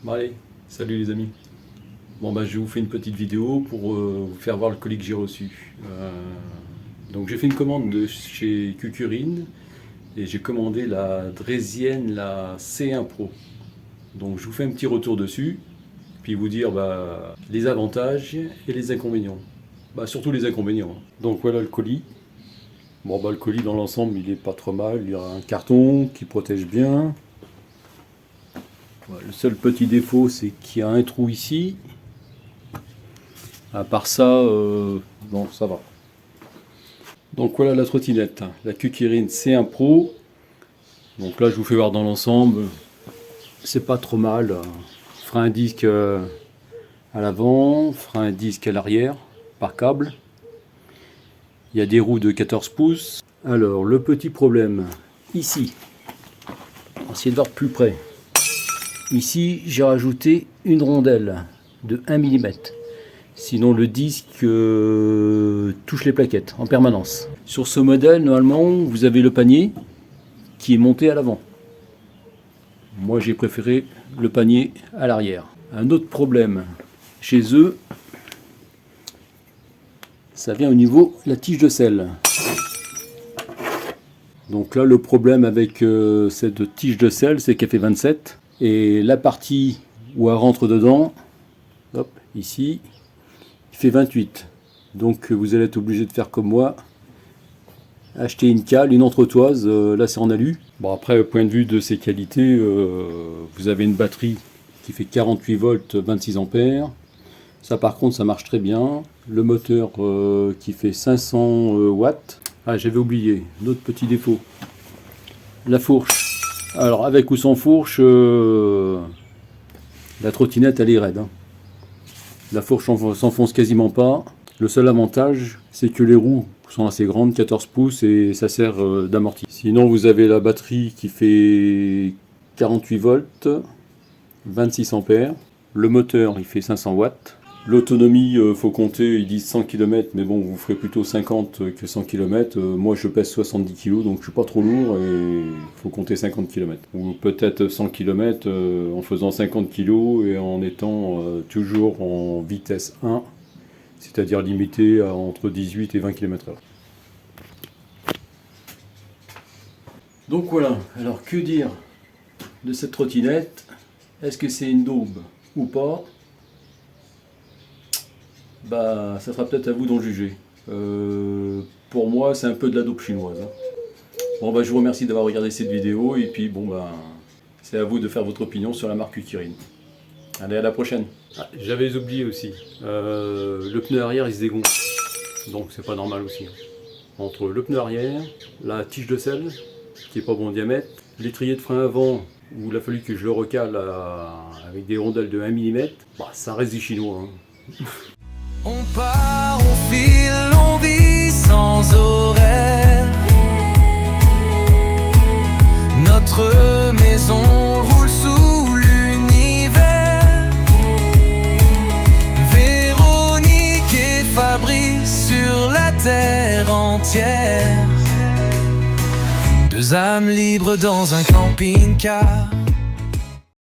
Bon allez, salut les amis. Bon bah je vous fais une petite vidéo pour vous faire voir le colis que j'ai reçu. Donc j'ai fait une commande de chez Cucurine et j'ai commandé la Draisienne, la C1 Pro. Donc je vous fais un petit retour dessus, puis vous dire les avantages et les inconvénients. Surtout les inconvénients. Donc voilà le colis. Bon le colis dans l'ensemble il est pas trop mal, il y a un carton qui protège bien. Le seul petit défaut, c'est qu'il y a un trou ici. À part ça, bon, ça va. Donc voilà la trottinette, la Cucurine C1 Pro. Donc là, je vous fais voir dans l'ensemble. C'est pas trop mal. Frein disque à l'avant, frein disque à l'arrière, par câble. Il y a des roues de 14 pouces. Alors, le petit problème, ici. On va essayer de voir de plus près. Ici, j'ai rajouté une rondelle de 1 mm. Sinon, le disque touche les plaquettes en permanence. Sur ce modèle, normalement, vous avez le panier qui est monté à l'avant. Moi, j'ai préféré le panier à l'arrière. Un autre problème chez eux, ça vient au niveau de la tige de selle. Donc là, le problème avec cette tige de selle, c'est qu'elle fait 27. Et la partie où elle rentre dedans, hop, ici, il fait 28. Donc vous allez être obligé de faire comme moi, acheter une cale, une entretoise, là c'est en alu. Bon après, au point de vue de ses qualités, vous avez une batterie qui fait 48 volts, 26 ampères. Ça par contre, ça marche très bien. Le moteur qui fait 500 watts. Ah, j'avais oublié, un autre petit défaut. La fourche. Alors avec ou sans fourche, la trottinette elle est raide. La fourche s'enfonce quasiment pas. Le seul avantage c'est que les roues sont assez grandes, 14 pouces, et ça sert d'amorti. Sinon vous avez la batterie qui fait 48 volts, 26 ampères. Le moteur il fait 500 watts. L'autonomie, faut compter, ils disent 100 km, mais bon, vous ferez plutôt 50 que 100 km. Moi, je pèse 70 kg, donc je suis pas trop lourd, et il faut compter 50 km. Ou peut-être 100 km en faisant 50 kg et en étant toujours en vitesse 1, c'est-à-dire limité à entre 18 et 20 km/h. Donc voilà, alors que dire de cette trottinette? Est-ce que c'est une daube ou pas? Ça sera peut-être à vous d'en juger. Pour moi, c'est un peu de la dope chinoise. Bon, je vous remercie d'avoir regardé cette vidéo, et puis c'est à vous de faire votre opinion sur la marque Cucurine. Allez, à la prochaine. J'avais oublié aussi, le pneu arrière il se dégonfle, donc c'est pas normal aussi. Entre le pneu arrière, la tige de selle qui est pas bon diamètre, l'étrier de frein avant où il a fallu que je le recale avec des rondelles de 1 mm, ça reste du chinois. On part, on file, on vit sans horaire. Notre maison roule sous l'univers. Véronique et Fabrice sur la terre entière. Deux âmes libres dans un camping-car.